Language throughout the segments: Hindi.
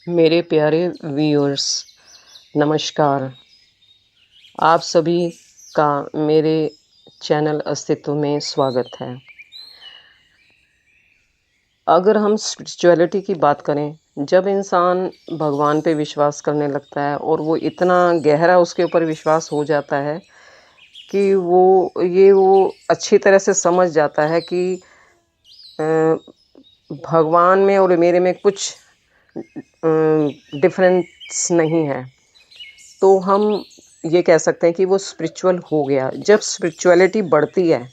मेरे प्यारे व्यूअर्स, नमस्कार। आप सभी का मेरे चैनल अस्तित्व में स्वागत है। अगर हम स्पिरिचुअलिटी की बात करें, जब इंसान भगवान पे विश्वास करने लगता है और वो इतना गहरा उसके ऊपर विश्वास हो जाता है कि वो अच्छी तरह से समझ जाता है कि भगवान में और मेरे में कुछ डिफरेंस नहीं है, तो हम ये कह सकते हैं कि वो स्पिरिचुअल हो गया। जब स्पिरिचुअलिटी बढ़ती है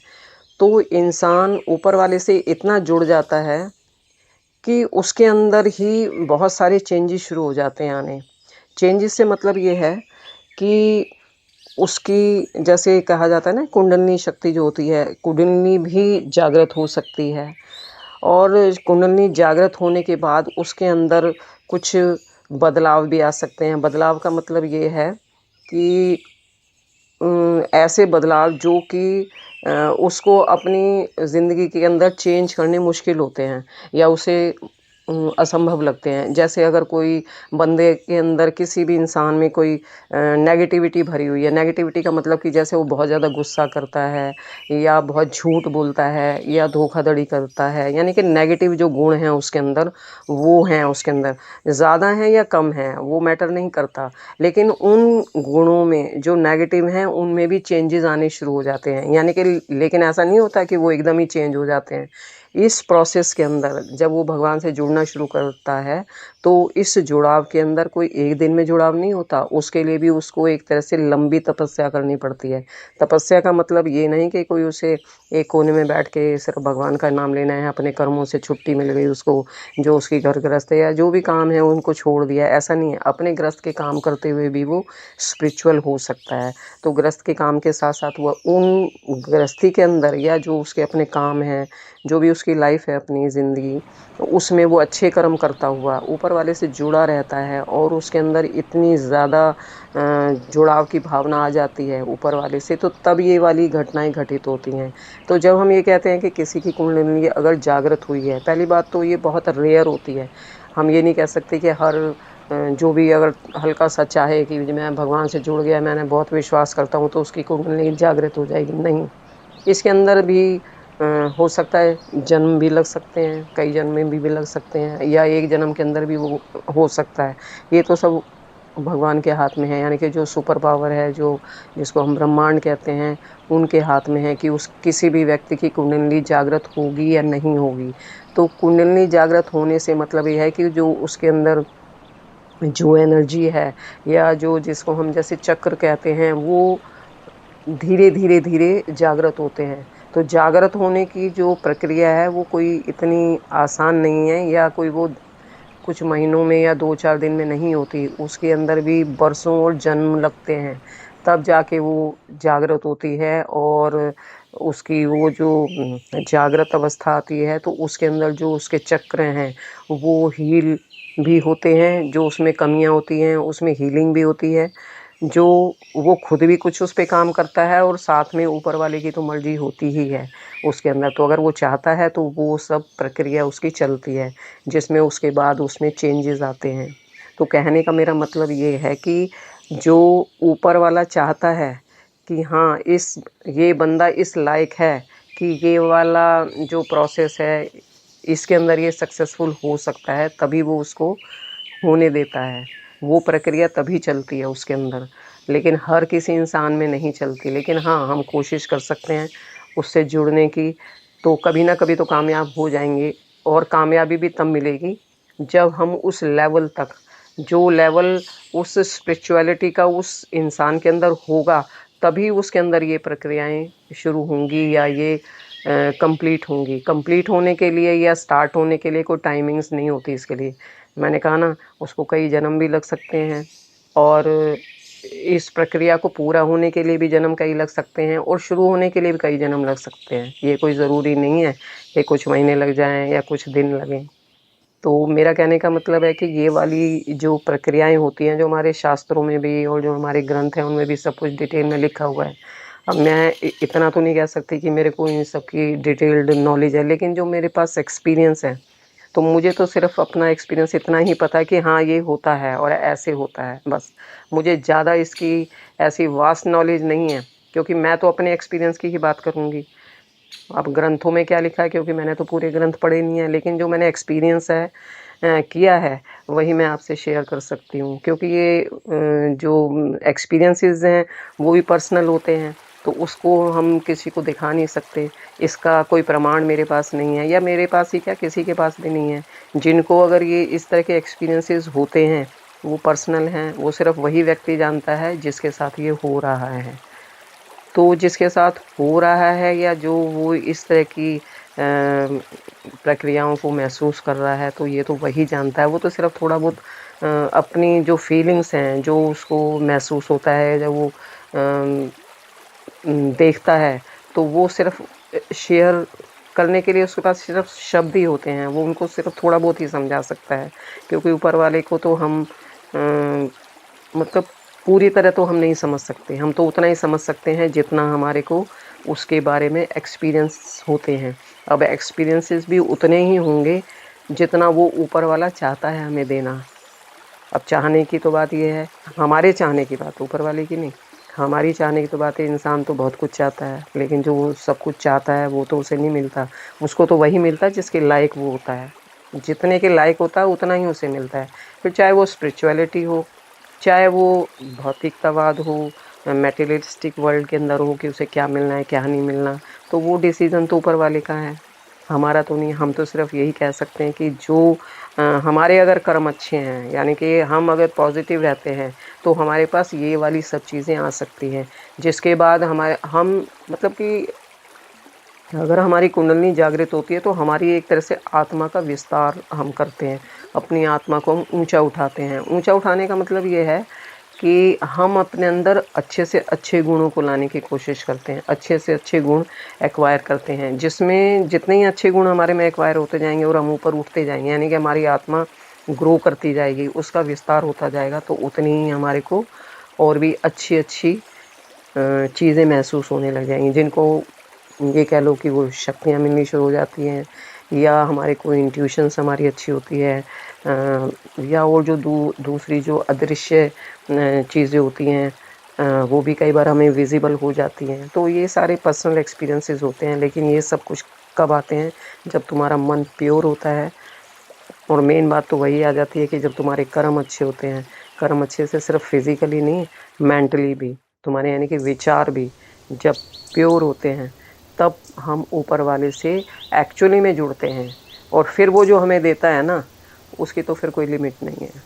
तो इंसान ऊपर वाले से इतना जुड़ जाता है कि उसके अंदर ही बहुत सारे चेंजेस शुरू हो जाते हैं आने। चेंजेस से मतलब ये है कि उसकी, जैसे कहा जाता है ना, कुंडलिनी शक्ति जो होती है, कुंडलिनी भी जागृत हो सकती है। और कुंडलिनी जागृत होने के बाद उसके अंदर कुछ बदलाव भी आ सकते हैं। बदलाव का मतलब ये है कि ऐसे बदलाव जो कि उसको अपनी ज़िंदगी के अंदर चेंज करने मुश्किल होते हैं या उसे असंभव लगते हैं। जैसे अगर कोई बंदे के अंदर, किसी भी इंसान में कोई नेगेटिविटी भरी हुई है। नेगेटिविटी का मतलब कि जैसे वो बहुत ज़्यादा गुस्सा करता है या बहुत झूठ बोलता है या धोखाधड़ी करता है, यानी कि नेगेटिव जो गुण हैं उसके अंदर, वो हैं उसके अंदर। ज़्यादा हैं या कम हैं वो मैटर नहीं करता, लेकिन उन गुणों में जो नेगेटिव हैं उनमें भी चेंजेस आने शुरू हो जाते हैं। यानी कि लेकिन ऐसा नहीं होता कि वो एकदम ही चेंज हो जाते हैं। इस प्रोसेस के अंदर जब वो भगवान से जुड़ना शुरू करता है तो इस जुड़ाव के अंदर कोई एक दिन में जुड़ाव नहीं होता। उसके लिए भी उसको एक तरह से लंबी तपस्या करनी पड़ती है। तपस्या का मतलब ये नहीं कि कोई उसे एक कोने में बैठ के सिर्फ भगवान का नाम लेना है, अपने कर्मों से छुट्टी मिल गई उसको, जो उसकी घर गृहस्थ है या जो भी काम है उनको छोड़ दिया, ऐसा नहीं है। अपने गृहस्थ के काम करते हुए भी वो स्पिरिचुअल हो सकता है। तो गृहस्थ के काम के साथ साथ वह उन गृहस्थी के अंदर या जो उसके अपने काम हैं, जो भी उसकी लाइफ है, अपनी ज़िंदगी, उसमें वो अच्छे कर्म करता हुआ ऊपर वाले से जुड़ा रहता है और उसके अंदर इतनी ज़्यादा जुड़ाव की भावना आ जाती है ऊपर वाले से, तो तब ये वाली घटनाएं घटित होती हैं। तो जब हम ये कहते हैं कि किसी की कुंडलिनी अगर जागृत हुई है, पहली बात तो ये बहुत रेयर होती है। हम ये नहीं कह सकते कि हर जो भी अगर हल्का सा चाहे कि मैं भगवान से जुड़ गया, मैंने बहुत विश्वास करता हूँ, तो उसकी कुंडलिनी जागृत हो जाएगी, नहीं। इसके अंदर भी हो सकता है जन्म भी लग सकते हैं, कई जन्म में भी लग सकते हैं, या एक जन्म के अंदर भी वो हो सकता है। ये तो सब भगवान के हाथ में है। यानी कि जो सुपर पावर है, जो जिसको हम ब्रह्मांड कहते हैं, उनके हाथ में है कि उस किसी भी व्यक्ति की कुंडलिनी जागृत होगी या नहीं होगी। तो कुंडलिनी जागृत होने से मतलब ये है कि जो उसके अंदर जो एनर्जी है या जो जिसको हम जैसे चक्र कहते हैं, वो धीरे धीरे धीरे जागृत होते हैं। तो जागृत होने की जो प्रक्रिया है वो कोई इतनी आसान नहीं है, या कोई वो कुछ महीनों में या 2-4 दिन में नहीं होती। उसके अंदर भी बरसों और जन्म लगते हैं, तब जाके वो जागृत होती है। और उसकी वो जो जागृत अवस्था आती है तो उसके अंदर जो उसके चक्र हैं वो हील भी होते हैं, जो उसमें कमियां होती हैं उसमें हीलिंग भी होती है। जो वो खुद भी कुछ उस पे काम करता है और साथ में ऊपर वाले की तो मर्जी होती ही है उसके अंदर। तो अगर वो चाहता है तो वो सब प्रक्रिया उसकी चलती है, जिसमें उसके बाद उसमें चेंजेस आते हैं। तो कहने का मेरा मतलब ये है कि जो ऊपर वाला चाहता है कि हाँ, ये बंदा इस लायक है कि ये वाला जो प्रोसेस है इसके अंदर ये सक्सेसफुल हो सकता है, तभी वो उसको होने देता है। वो प्रक्रिया तभी चलती है उसके अंदर, लेकिन हर किसी इंसान में नहीं चलती। लेकिन हाँ, हम कोशिश कर सकते हैं उससे जुड़ने की, तो कभी ना कभी तो कामयाब हो जाएंगे। और कामयाबी भी तब मिलेगी जब हम उस लेवल तक, जो लेवल उस स्पिरिचुअलिटी का उस इंसान के अंदर होगा, तभी उसके अंदर ये प्रक्रियाएं शुरू होंगी या ये कंप्लीट होंगी। कंप्लीट होने के लिए या स्टार्ट होने के लिए कोई टाइमिंग्स नहीं होती इसके लिए। मैंने कहा ना, उसको कई जन्म भी लग सकते हैं, और इस प्रक्रिया को पूरा होने के लिए भी जन्म कई लग सकते हैं, और शुरू होने के लिए भी कई जन्म लग सकते हैं। ये कोई ज़रूरी नहीं है कि कुछ महीने लग जाएं या कुछ दिन लगें। तो मेरा कहने का मतलब है कि ये वाली जो प्रक्रियाएं होती हैं, जो हमारे शास्त्रों में भी और जो हमारे ग्रंथ हैं उनमें भी सब कुछ डिटेल में लिखा हुआ है। अब मैं इतना तो नहीं कह सकती कि मेरे को इन सब की डिटेल्ड नॉलेज है, लेकिन जो मेरे पास एक्सपीरियंस है तो मुझे तो सिर्फ़ अपना एक्सपीरियंस इतना ही पता है कि हाँ, ये होता है और ऐसे होता है, बस। मुझे ज़्यादा इसकी ऐसी वास्ट नॉलेज नहीं है, क्योंकि मैं तो अपने एक्सपीरियंस की ही बात करूँगी। अब ग्रंथों में क्या लिखा है, क्योंकि मैंने तो पूरे ग्रंथ पढ़े नहीं हैं, लेकिन जो मैंने एक्सपीरियंस है किया है, वही मैं आपसे शेयर कर सकती हूँ। क्योंकि ये जो एक्सपीरियंसेस हैं, वो भी पर्सनल होते हैं, तो उसको हम किसी को दिखा नहीं सकते। इसका कोई प्रमाण मेरे पास नहीं है, या मेरे पास ही क्या, किसी के पास भी नहीं है। जिनको अगर ये इस तरह के एक्सपीरियंसेस होते हैं, वो पर्सनल हैं, वो सिर्फ़ वही व्यक्ति जानता है जिसके साथ ये हो रहा है। तो जिसके साथ हो रहा है, या जो वो इस तरह की प्रक्रियाओं को महसूस कर रहा है, तो ये तो वही जानता है। वो तो सिर्फ़ थोड़ा बहुत अपनी जो फीलिंग्स हैं, जो उसको महसूस होता है, जब वो देखता है, तो वो सिर्फ़ शेयर करने के लिए उसके पास सिर्फ़ शब्द ही होते हैं। वो उनको सिर्फ़ थोड़ा बहुत ही समझा सकता है, क्योंकि ऊपर वाले को तो हम मतलब पूरी तरह तो हम नहीं समझ सकते। हम तो उतना ही समझ सकते हैं जितना हमारे को उसके बारे में एक्सपीरियंस होते हैं। अब एक्सपीरियंसेस भी उतने ही होंगे जितना वो ऊपर वाला चाहता है हमें देना। अब चाहने की तो बात ये है, हमारे चाहने की बात, ऊपर वाले की नहीं। हमारी चाहने की तो बात है, इंसान तो बहुत कुछ चाहता है, लेकिन जो वो सब कुछ चाहता है वो तो उसे नहीं मिलता। उसको तो वही मिलता है जिसके लायक वो होता है। जितने के लायक होता है उतना ही उसे मिलता है। फिर चाहे वो स्पिरिचुअलिटी हो, चाहे वो भौतिकतावाद हो, मटेरियलिस्टिक वर्ल्ड के अंदर हो कि उसे क्या मिलना है, क्या नहीं मिलना, तो वो डिसीज़न तो ऊपर वाले का है, हमारा तो नहीं। हम तो सिर्फ़ यही कह सकते हैं कि जो हमारे अगर कर्म अच्छे हैं, यानी कि हम अगर पॉज़िटिव रहते हैं, तो हमारे पास ये वाली सब चीज़ें आ सकती हैं। जिसके बाद हम मतलब कि अगर हमारी कुंडलिनी जागृत होती है, तो हमारी एक तरह से आत्मा का विस्तार हम करते हैं। अपनी आत्मा को हम ऊँचा उठाते हैं। ऊँचा उठाने का मतलब ये है कि हम अपने अंदर अच्छे से अच्छे गुणों को लाने की कोशिश करते हैं। अच्छे से अच्छे गुण एक्वायर करते हैं, जिसमें जितने ही अच्छे गुण हमारे में एक्वायर होते जाएँगे और हम ऊपर उठते जाएँगे, यानी कि हमारी आत्मा ग्रो करती जाएगी, उसका विस्तार होता जाएगा, तो उतनी ही हमारे को और भी अच्छी-अच्छी चीज़ें महसूस होने लग जाएँगी, जिनको ये कह लो कि वो शक्तियाँ मिलनी शुरू हो जाती हैं, या हमारे को इंट्यूशंस हमारी अच्छी होती है, या और जो दूसरी जो अदृश्य चीज़ें होती हैं, वो भी कई बार हमें विज़िबल हो जाती हैं। तो ये सारे पर्सनल एक्सपीरियंसेस होते हैं, लेकिन ये सब कुछ कब आते हैं, जब तुम्हारा मन प्योर होता है। और मेन बात तो वही आ जाती है कि जब तुम्हारे कर्म अच्छे होते हैं। कर्म अच्छे से सिर्फ फिज़िकली नहीं, मेंटली भी, तुम्हारे यानी कि विचार भी जब प्योर होते हैं, तब हम ऊपर वाले से एक्चुअली में जुड़ते हैं, और फिर वो जो हमें देता है ना, उसकी तो फिर कोई लिमिट नहीं है।